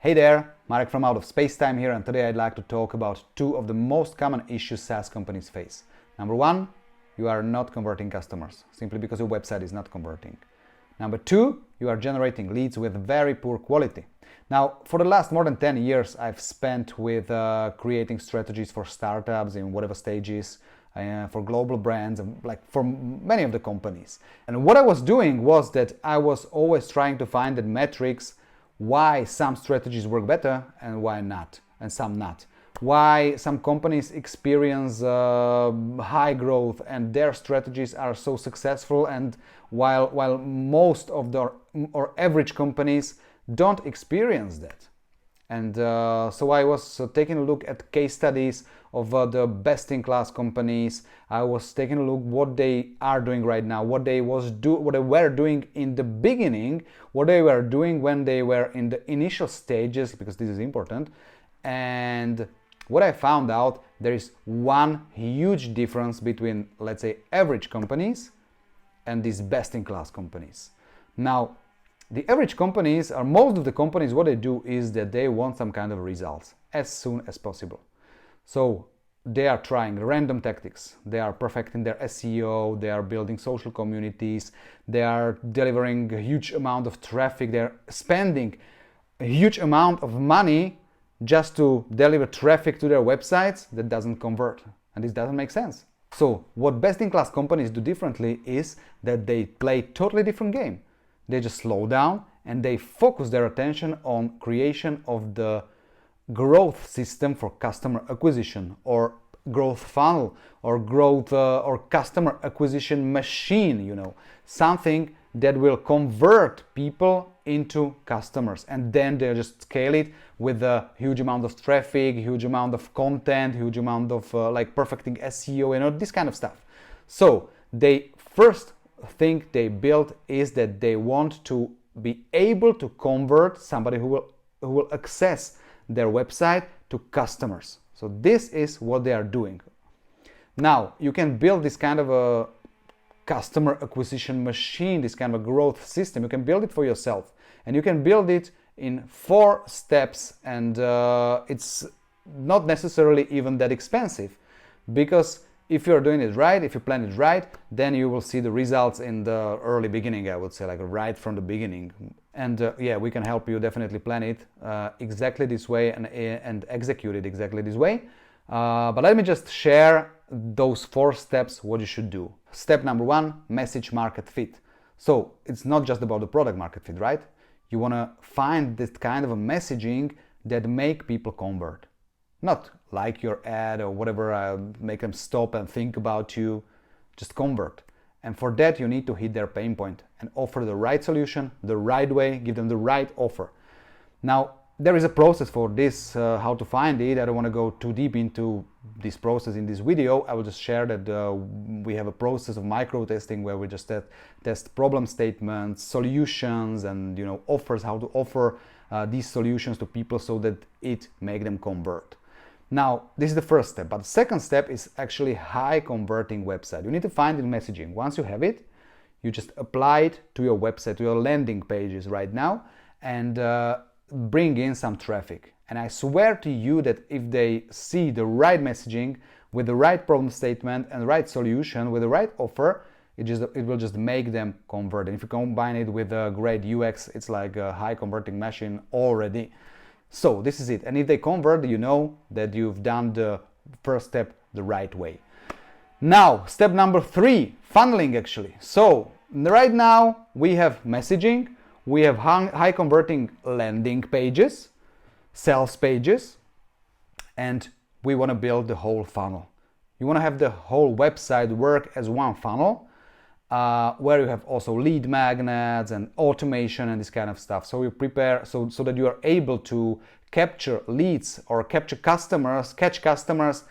Hey there, Marek from Out of Space-Time here, and today I'd like to talk about two of the most common issues SaaS companies face. Number one, you are not converting customers, simply because your website is not converting. Number two, you are generating leads with very poor quality. Now, for the last more than 10 years, I've spent with creating strategies for startups in whatever stages, for global brands, and like for many of the companies. And what I was doing was that I was always trying to find the metrics why some strategies work better and why not, and some not. Why some companies experience high growth and their strategies are so successful, and while most of the or average companies don't experience that. And so I was taking a look at case studies of the best-in-class companies. I was taking a look what they are doing right now, what they were doing in the beginning, what they were doing when they were in the initial stages, because this is important. And what I found out, there is one huge difference between, let's say, average companies and these best-in-class companies. Now, the average companies, or most of the companies, what they do is that they want some kind of results as soon as possible. So they are trying random tactics. They are perfecting their SEO, they are building social communities, they are delivering a huge amount of traffic, they're spending a huge amount of money just to deliver traffic to their websites that doesn't convert. And this doesn't make sense. So what best-in-class companies do differently is that they play a totally different game. They just slow down and they focus their attention on creation of the growth system for customer acquisition, or growth funnel, or growth or customer acquisition machine, something that will convert people into customers, and then they just scale it with a huge amount of traffic, huge amount of content, huge amount of like perfecting SEO, this kind of stuff. So they first thing they build is that they want to be able to convert somebody who will access their website to customers. So this is what they are doing. Now you can build this kind of a customer acquisition machine, this kind of a growth system. You can build it for yourself, and you can build it in 4 steps, and it's not necessarily even that expensive, because if you're doing it right, if you plan it right, then you will see the results in the early beginning, I would say, like right from the beginning. And yeah, we can help you definitely plan it exactly this way and execute it exactly this way. But let me just share those 4 steps, what you should do. Step number 1, message market fit. So it's not just about the product market fit, right? You want to find this kind of a messaging that make people convert. Not like your ad or whatever, make them stop and think about you, just convert. And for that, you need to hit their pain point and offer the right solution, the right way, give them the right offer. Now, there is a process for this, how to find it. I don't want to go too deep into this process in this video. I will just share that we have a process of micro testing where we just test problem statements, solutions, and offers, how to offer these solutions to people so that it make them convert. Now, this is the first step, but the second step is actually high converting website. You need to find the messaging. Once you have it, you just apply it to your website, to your landing pages right now, and bring in some traffic. And I swear to you that if they see the right messaging with the right problem statement and the right solution with the right offer, it will just make them convert. And if you combine it with a great UX, it's like a high converting machine already. So this is it. And if they convert, you know that you've done the first step the right way. Now, step number 3, funneling actually. So right now we have messaging, we have high converting landing pages, sales pages, and we want to build the whole funnel. You want to have the whole website work as one funnel, where you have also lead magnets and automation and this kind of stuff. So you prepare so that you are able to capture leads or catch customers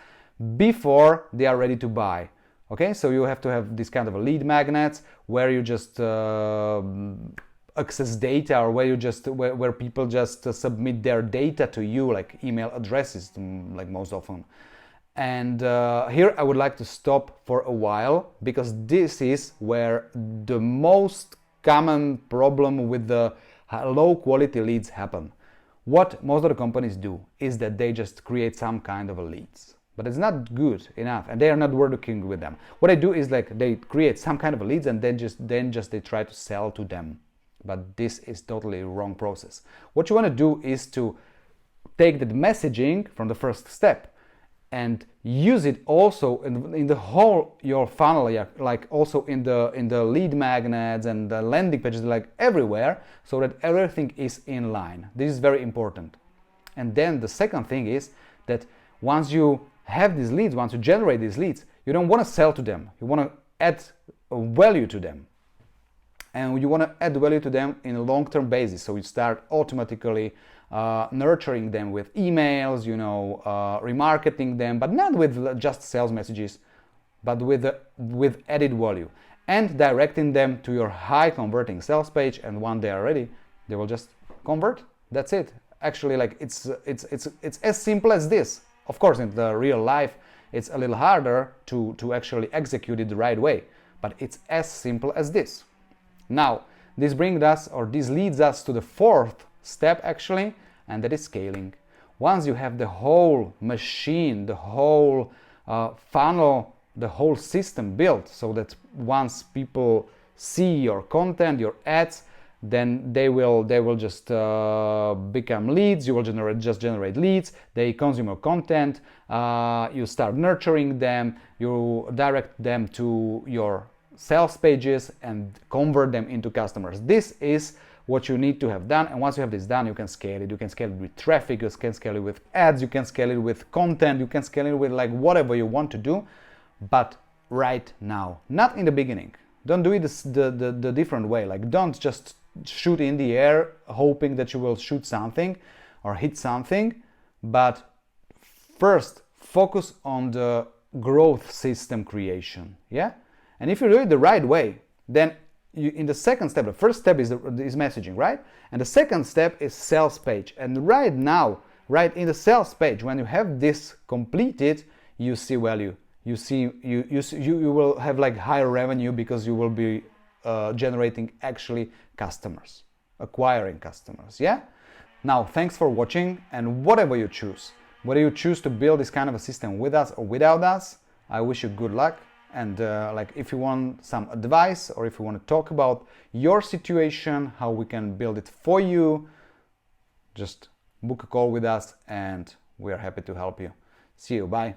before they are ready to buy. Okay, so you have to have this kind of a lead magnets where you just access data, or where people just submit their data to you, like email addresses, like most often. And here I would like to stop for a while, because this is where the most common problem with the low quality leads happen. What most of the companies do is that they just create some kind of a leads, but it's not good enough, and they are not working with them. What they do is like they create some kind of a leads, and then just they try to sell to them. But this is totally wrong process. What you want to do is to take the messaging from the first step and use it also in the whole your funnel, like also in the lead magnets and the landing pages, like everywhere, so that everything is in line. This is very important. And then the second thing is that once you have these leads, once you generate these leads, you don't want to sell to them. You want to add value to them. And you want to add value to them in a long-term basis. So you start automatically nurturing them with emails, remarketing them, but not with just sales messages, but with added value, and directing them to your high converting sales page. And when they are ready, they will just convert. That's it. Actually, like it's as simple as this. Of course, in the real life, it's a little harder to actually execute it the right way, but it's as simple as this. Now, this leads us to the fourth step actually, and that is scaling. Once you have the whole machine, the whole funnel, the whole system built, so that once people see your content, your ads, then they will just become leads. You will generate leads. They consume your content. You start nurturing them. You direct them to your sales pages and convert them into customers. This is what you need to have done, and once you have this done, you can scale it. You can scale it with traffic, you can scale it with ads, you can scale it with content, you can scale it with like whatever you want to do, but right now, not in the beginning. Don't do it the different way. Like, don't just shoot in the air hoping that you will shoot something or hit something, but first focus on the growth system creation. Yeah. And if you do it the right way, then in the second step, the first step is messaging, right? And the second step is sales page. And right now, right in the sales page, when you have this completed, you see value. You will have like higher revenue because you will be generating actually customers, acquiring customers. Yeah. Now, thanks for watching, and whatever you choose, whether you choose to build this kind of a system with us or without us, I wish you good luck. And if you want some advice, or if you want to talk about your situation, how we can build it for you, just book a call with us and we are happy to help you. See you. Bye.